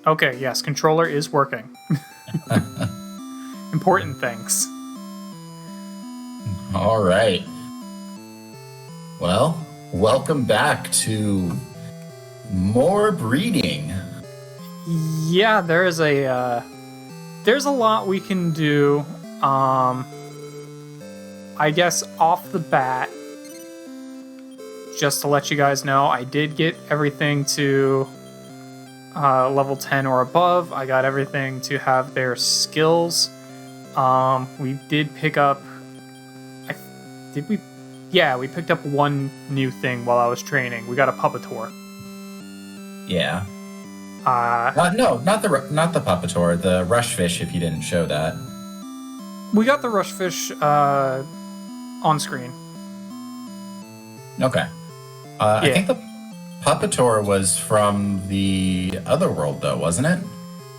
Okay, yes, controller is working. Important things. All right. Well, welcome back to more breeding. Yeah, there's a lot we can do. I guess off the bat, just to let you guys know, I did get everything to level 10 or above. I got everything to have their skills. We did pick up... Yeah, we picked up one new thing while I was training. We got a puppetor. Yeah. No, not the puppetor, the rushfish, if you didn't show that. We got the rushfish on screen. Okay. Yeah. I think the puppetor was from the other world, though, wasn't it?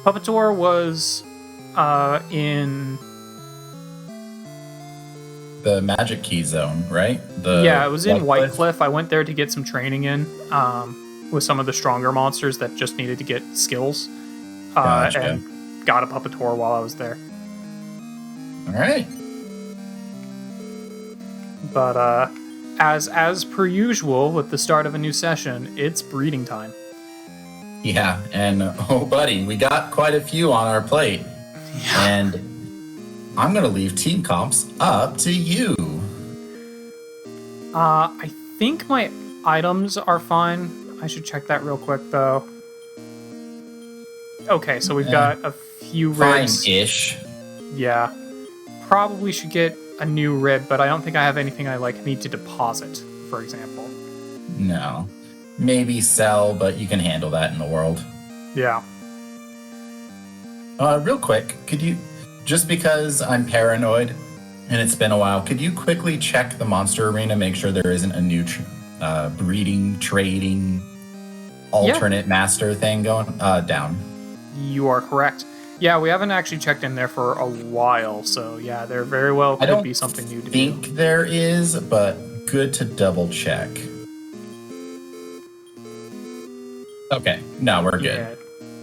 Puppetor was in... The Magic Key Zone, right? Yeah, it was in Whitecliff. I went there to get some training in with some of the stronger monsters that just needed to get skills. Gotcha. And got a puppetor while I was there. All right. But as per usual with the start of a new session, it's breeding time. Yeah, and oh, buddy, we got quite a few on our plate. Yeah. And I'm going to leave team comps up to you. I think my items are fine. I should check that real quick, though. Okay, so we've got a few ribs. Fine-ish. Yeah. Probably should get a new rib, but I don't think I have anything I need to deposit, for example. No. Maybe sell, but you can handle that in the world. Yeah. Real quick, could you... Just because I'm paranoid and it's been a while, could you quickly check the monster arena, make sure there isn't a new breeding, trading, alternate master thing going down? You are correct. Yeah, we haven't actually checked in there for a while, so yeah, there very well could be something new to do. I think there is, but good to double check. Okay, no, we're good. Yeah,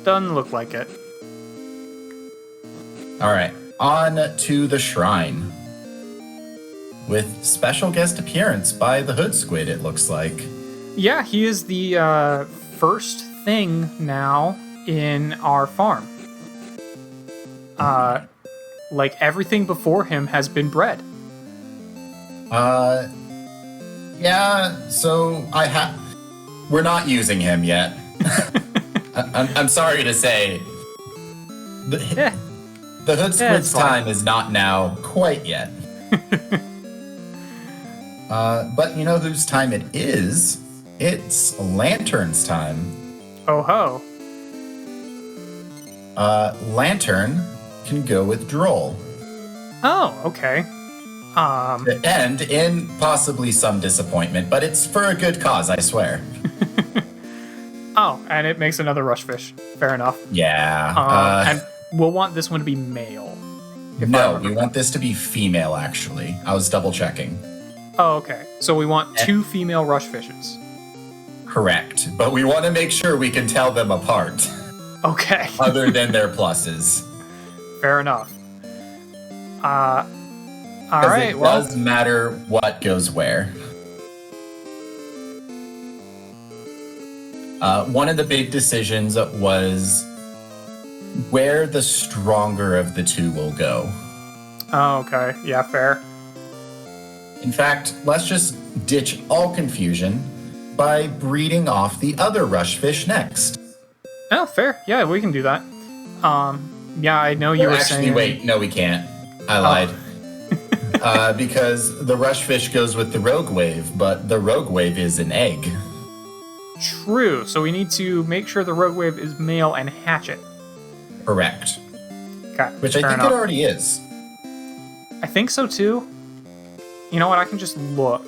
doesn't look like it. All right, on to the shrine. With special guest appearance by the Hood Squid, it looks like. Yeah, he is the first thing now in our farm. Everything before him has been bred. Yeah, so we're not using him yet. I'm sorry to say. The Hood Squid's time is not now quite yet. But you know whose time it is? It's Lantern's time. Oh ho. Lantern can go with Droll. Oh, okay. And in possibly some disappointment, but it's for a good cause, I swear. Oh, and it makes another rushfish. Fair enough. Yeah. And we'll want this one to be male. No, we want this to be female, actually. I was double checking. Oh, okay. So we want 2 female rushfishes. Correct. But we want to make sure we can tell them apart. Okay. Other than their pluses. Fair enough. All right. It does matter what goes where. One of the big decisions was where the stronger of the two will go. Oh, okay. Yeah, fair. In fact, let's just ditch all confusion by breeding off the other rushfish next. Oh, fair. Yeah, we can do that. Yeah, I know you were saying... Actually, wait. No, we can't. I lied. Because the rushfish goes with the rogue wave, but the rogue wave is an egg. True. So we need to make sure the rogue wave is male and hatch it. Correct. Okay. Which I think it already is. I think so too. You know what? I can just look.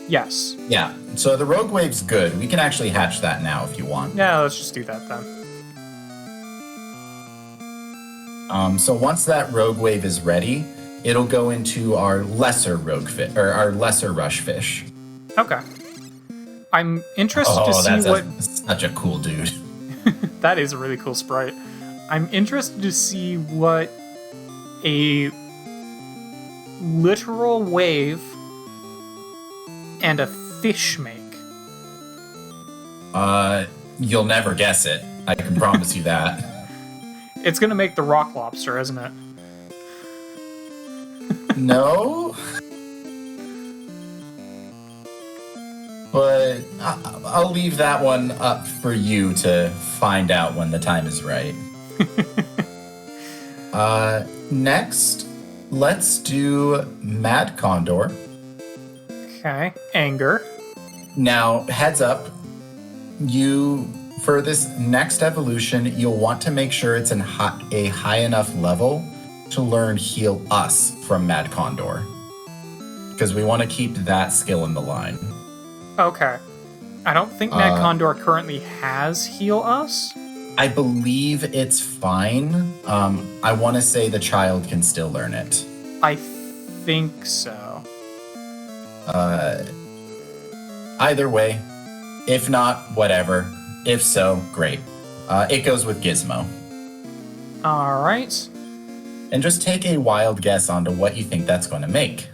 Yes. Yeah. So the rogue wave's good. We can actually hatch that now if you want. Yeah, let's just do that then. So once that rogue wave is ready, it'll go into our lesser our lesser rushfish. Okay. I'm interested to see what... Such a cool dude. That is a really cool sprite. I'm interested to see what a literal wave and a fish make. You'll never guess it. I can promise you that. It's gonna make the rock lobster, isn't it? No? But I'll leave that one up for you to find out when the time is right. Next, let's do Mad Condor. Okay, anger. Now, heads up, for this next evolution, you'll want to make sure it's a high enough level to learn Heal Us from Mad Condor. Because we want to keep that skill in the line. Okay. I don't think Mad Condor currently has Heal Us. I believe it's fine. I want to say the child can still learn it. I think so. Either way, if not, whatever. If so, great. It goes with Gizmo. All right. And just take a wild guess onto what you think that's going to make.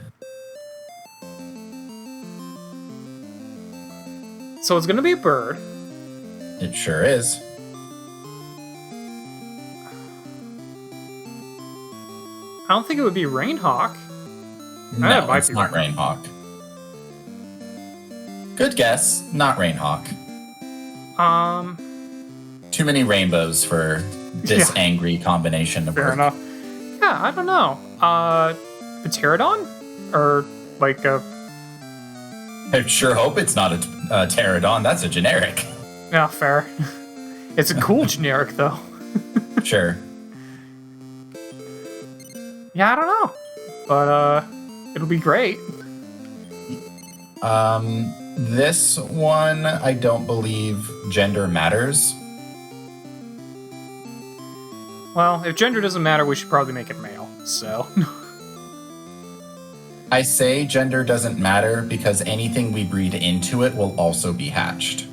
So it's going to be a bird. It sure is. I don't think it would be Rainhawk. No, might it's be not Rainhawk. Good guess, not Rainhawk. Too many rainbows for this angry combination of Fair work. enough. Yeah, I don't know. Pterodon? Or like a... I sure hope it's not a pterodon. That's a generic. Yeah, fair. It's a cool generic, though. Sure. Yeah, I don't know. But, it'll be great. This one, I don't believe gender matters. Well, if gender doesn't matter, we should probably make it male, so... I say gender doesn't matter because anything we breed into it will also be hatched.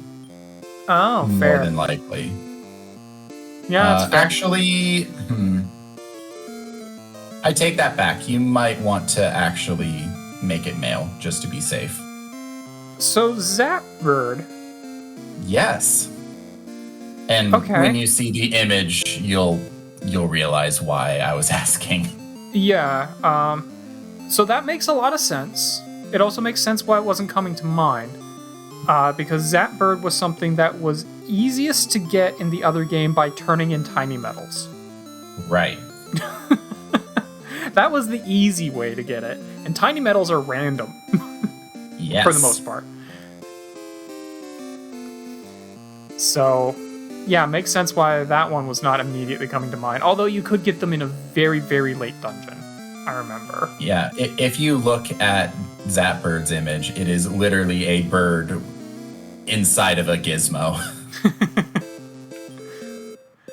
Oh, fair. More than likely. Yeah, that's fair. Actually, I take that back. You might want to actually make it male, just to be safe. So, Zapbird. Yes. And when you see the image, you'll realize why I was asking. Yeah, so that makes a lot of sense. It also makes sense why it wasn't coming to mind. Because Zapbird was something that was easiest to get in the other game by turning in tiny metals. Right. That was the easy way to get it. And tiny metals are random. Yes. For the most part. So, yeah, makes sense why that one was not immediately coming to mind. Although you could get them in a very, very late dungeon, I remember. Yeah, if you look at Zapbird's image, it is literally a bird inside of a gizmo.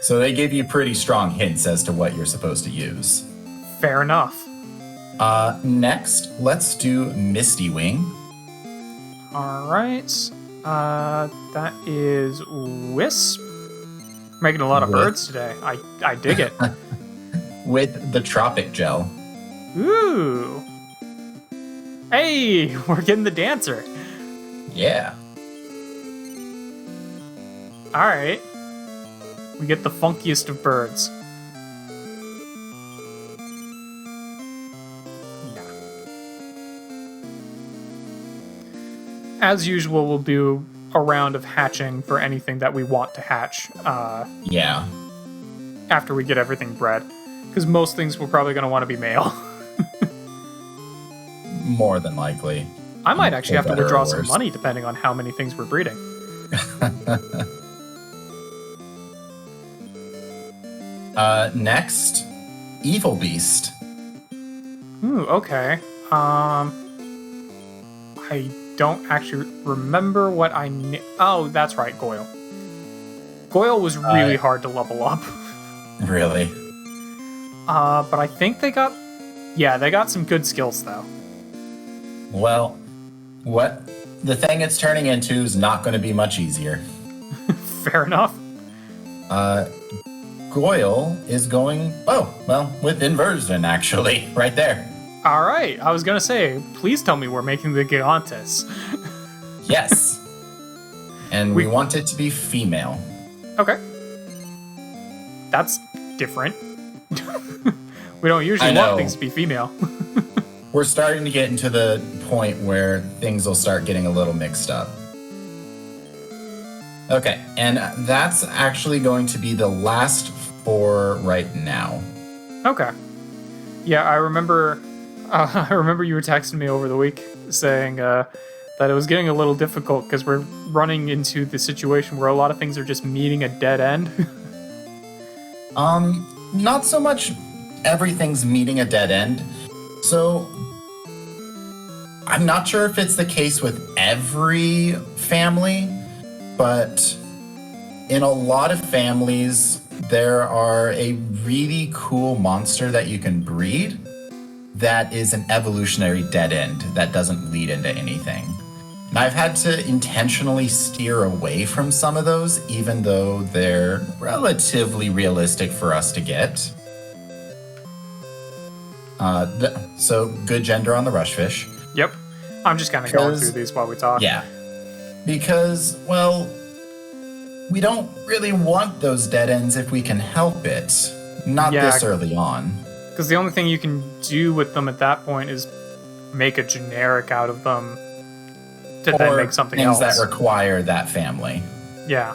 So they give you pretty strong hints as to what you're supposed to use. Fair enough. Next, let's do Misty Wing. Alright. That is Wisp. We're making a lot of birds today. I dig it. With the Tropic Gel. Ooh. Hey, we're getting the dancer. Yeah. Alright. We get the funkiest of birds. As usual, we'll do a round of hatching for anything that we want to hatch. Yeah. After we get everything bred. Because most things we're probably going to want to be male. More than likely. I might actually have to withdraw some money depending on how many things we're breeding. Next, Evil Beast. Ooh, okay. I don't actually remember what oh, that's right, Goyle. Goyle was really hard to level up. Really? But I think they got some good skills, though. Well, the thing it's turning into is not going to be much easier. Fair enough. Goyle is going, with inversion, actually, right there. All right. I was going to say, please tell me we're making the Gigantes. Yes. And we want it to be female. Okay. That's different. We don't usually want things to be female. We're starting to get into the point where things will start getting a little mixed up. Okay, and that's actually going to be the last 4 right now. Okay. Yeah, I remember. I remember you were texting me over the week saying that it was getting a little difficult because we're running into the situation where a lot of things are just meeting a dead end. Not so much everything's meeting a dead end. So I'm not sure if it's the case with every family, but in a lot of families, there are a really cool monster that you can breed that is an evolutionary dead end that doesn't lead into anything. And I've had to intentionally steer away from some of those, even though they're relatively realistic for us to get. So good gender on the rushfish. Yep. I'm just kind of going through these while we talk. Yeah. Because, we don't really want those dead ends if we can help it. Not this early on. Because the only thing you can do with them at that point is make a generic out of them to then make something else. Things that require that family. Yeah.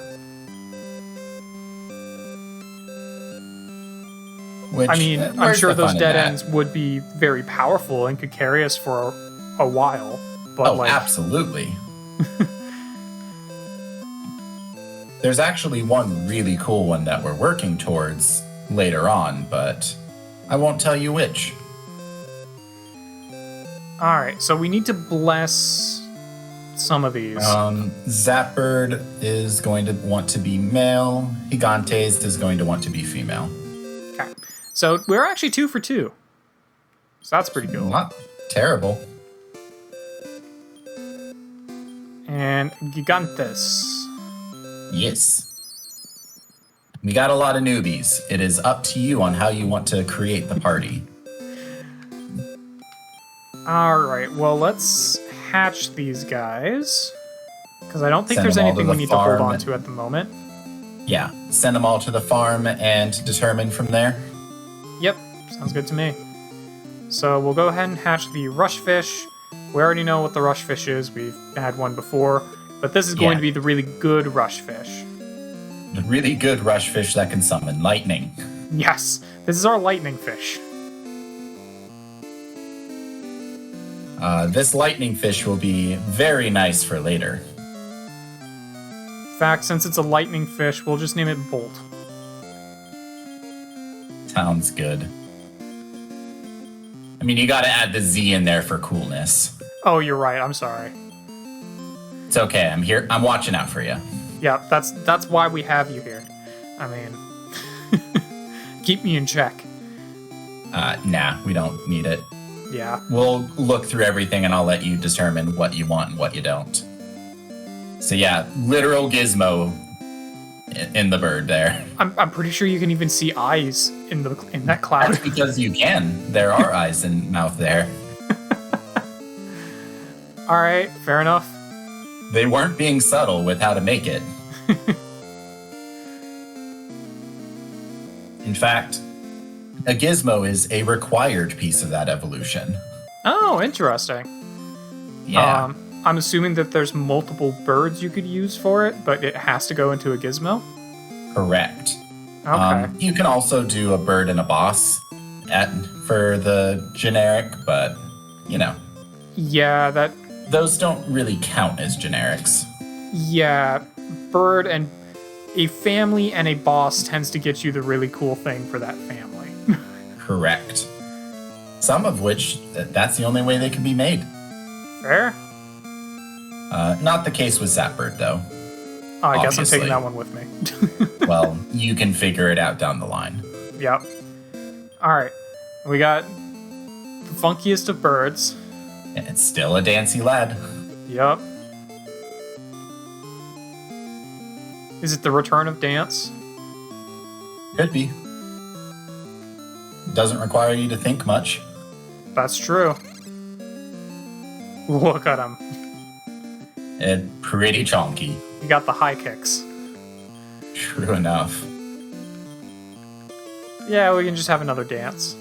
Which, I mean, I'm sure those dead ends would be very powerful and could carry us for a while. But absolutely. There's actually one really cool one that we're working towards later on, but I won't tell you which. Alright, so we need to bless some of these. Zapbird is going to want to be male. Gigantes is going to want to be female. Okay. So we're actually 2 for 2. So that's pretty cool. Not terrible. And Gigantes. Yes. We got a lot of newbies. It is up to you on how you want to create the party. Alright, well, let's hatch these guys. Because I don't think there's anything we need to hold on to at the moment. Yeah, send them all to the farm and determine from there. Yep, sounds good to me. So we'll go ahead and hatch the rushfish. We already know what the rushfish is. We've had one before. But this is going to be the really good rushfish. The really good rushfish that can summon lightning. Yes, this is our lightning fish. This lightning fish will be very nice for later. In fact, since it's a lightning fish, we'll just name it Bolt. Sounds good. I mean, you gotta add the Z in there for coolness. Oh, you're right. I'm sorry. It's okay. I'm here. I'm watching out for you. Yeah, that's why we have you here. I mean, keep me in check. Nah, we don't need it. Yeah. We'll look through everything and I'll let you determine what you want and what you don't. So yeah, literal gizmo in the bird there. I'm pretty sure you can even see eyes in that cloud. That's because you can. There are eyes and mouth there. All right, fair enough. They weren't being subtle with how to make it. In fact, a gizmo is a required piece of that evolution. Oh, interesting. Yeah. I'm assuming that there's multiple birds you could use for it, but it has to go into a gizmo? Correct. Okay. You can also do a bird and a boss for the generic, but, Yeah, those don't really count as generics. Yeah, bird and a family and a boss tends to get you the really cool thing for that family. Correct. Some of which, that's the only way they can be made. Fair. Not the case with Zapbird, though. Oh, I guess I'm taking that one with me. Well, you can figure it out down the line. Yep. Alright. We got the funkiest of birds. And it's still a dancy lad. Yep. Is it the return of dance? Could be. Doesn't require you to think much. That's true. Look at him. It's pretty chonky. He got the high kicks. True enough. Yeah, we can just have another dance.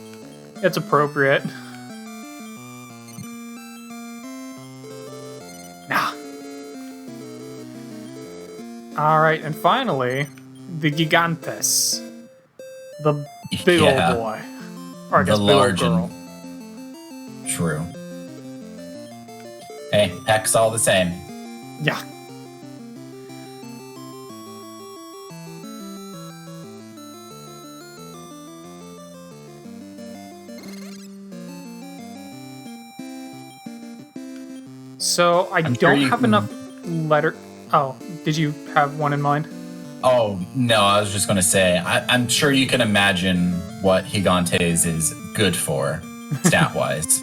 It's appropriate. Nah. Alright, and finally, the Gigantes. The big old boy. Or I guess the big large old girl. True. Hey, heck's all the same. Yeah. So I don't have enough letter. Oh, did you have one in mind? Oh, no, I was just going to say, I'm sure you can imagine what Gigantes is good for, stat-wise.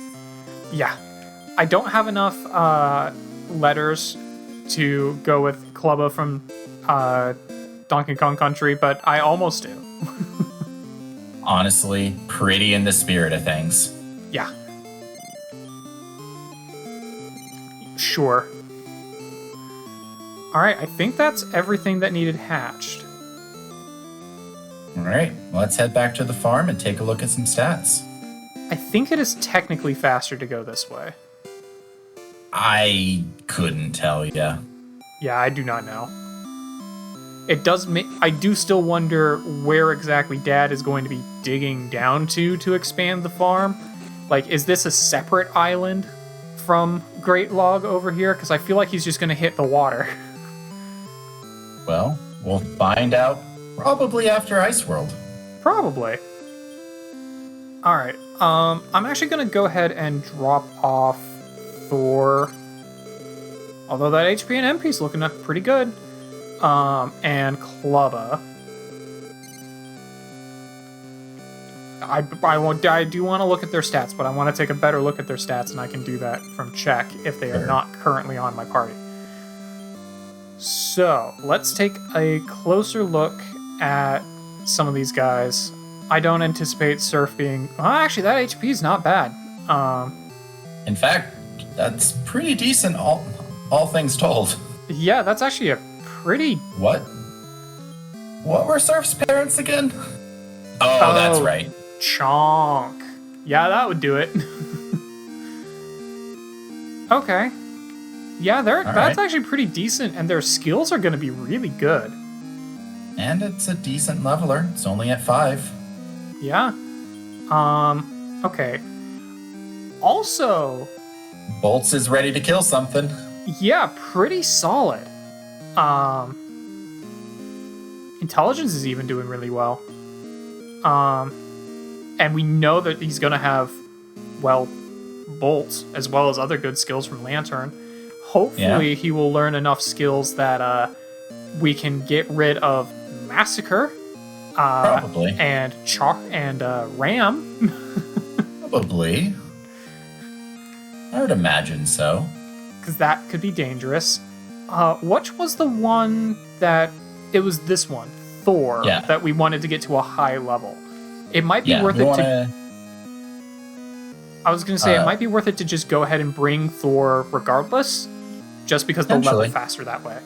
Yeah. I don't have enough letters to go with Clubba from Donkey Kong Country, but I almost do. Honestly, pretty in the spirit of things. Yeah. Sure. Alright, I think that's everything that needed hatched. All right, let's head back to the farm and take a look at some stats. I think it is technically faster to go this way. I couldn't tell ya. Yeah, I do not know. It does make... I do still wonder where exactly Dad is going to be digging down to expand the farm. Like, is this a separate island from Great Log over here? Because I feel like he's just going to hit the water. Well, we'll find out probably after Ice World. Probably. Alright, I'm actually going to go ahead and drop off Thor. Although that HP and MP is looking pretty good. And Clubba. I do want to look at their stats, but I want to take a better look at their stats, and I can do that from check if they are not currently on my party. So, let's take a closer look at some of these guys. I don't anticipate Surf being... Well, actually, that HP is not bad. In fact, that's pretty decent, all things told. Yeah, that's actually a pretty... What? What were Surf's parents again? Oh, that's right. Chonk. Yeah, that would do it. Okay. Yeah, that's actually pretty decent, and their skills are going to be really good. And it's a decent leveler. It's only at 5. Yeah. Okay. Also... Bolts is ready to kill something. Yeah, pretty solid. Intelligence is even doing really well. And we know that he's going to have, well, Bolt, as well as other good skills from Lantern. Hopefully he will learn enough skills that we can get rid of Massacre. Probably. And Ram. Probably. I would imagine so. Because that could be dangerous. Which was the one that... It was this one, Thor, that we wanted to get to a high level. It might be worth it to... I was going to say, it might be worth it to just go ahead and bring Thor regardless, just because they'll level faster that way.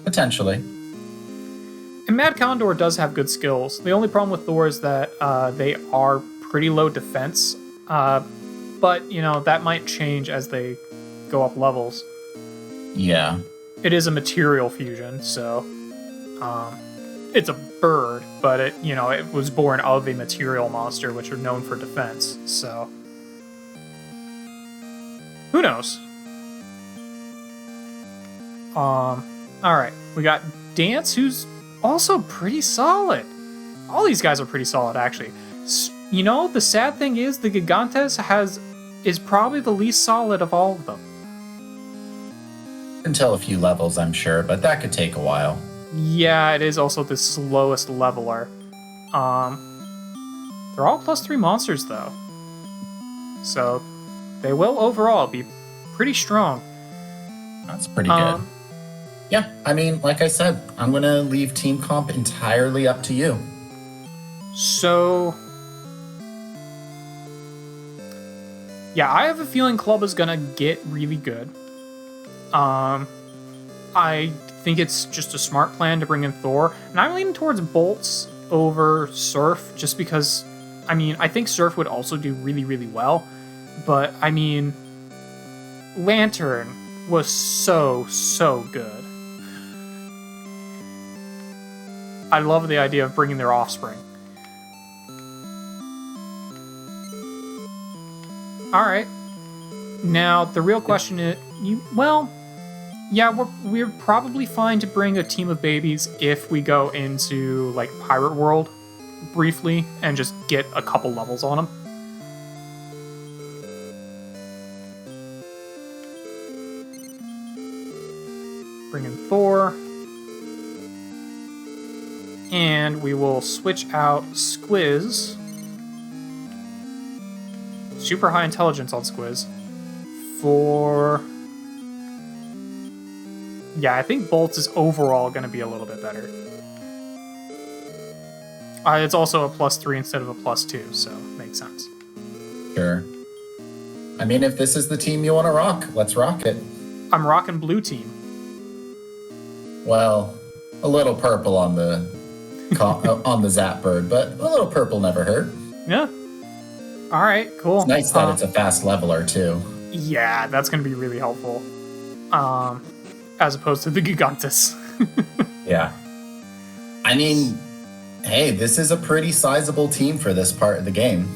Potentially. And Mad Condor does have good skills. The only problem with Thor is that they are pretty low defense, but, you know, that might change as they go up levels. Yeah. It is a material fusion, so... it's a bird, but it was born of a material monster, which are known for defense, so... Who knows? Alright, we got Dance, who's also pretty solid. All these guys are pretty solid, actually. You know, the sad thing is, the Gigantes is probably the least solid of all of them. Until a few levels, I'm sure, but that could take a while. Yeah, it is also the slowest leveler. They're all +3 monsters, though. So, they will overall be pretty strong. That's pretty good. Yeah, I mean, like I said, I'm going to leave team comp entirely up to you. So, yeah, I have a feeling Club is gonna get really good. I think it's just a smart plan to bring in Thor, and I'm leaning towards Bolts over Surf, just because, I mean, I think Surf would also do really, really well, but I mean, Lantern was so good. I love the idea of bringing their offspring. All right. Now the real question is, yeah, we're probably fine to bring a team of babies if we go into like Pirate World briefly and just get a couple levels on them. Bring in Thor. And we will switch out Squiz. Super high intelligence on Squiz. For... Yeah, I think Bolts is overall going to be a little bit better. It's also a +3 instead of a +2, so makes sense. Sure. I mean, if this is the team you want to rock, let's rock it. I'm rocking blue team. Well, a little purple on the on the Zap Bird, but a little purple never hurt. Yeah. All right, cool. It's nice that it's a fast leveler, too. Yeah, that's going to be really helpful. As opposed to the Gigantus. Yeah. I mean, hey, this is a pretty sizable team for this part of the game.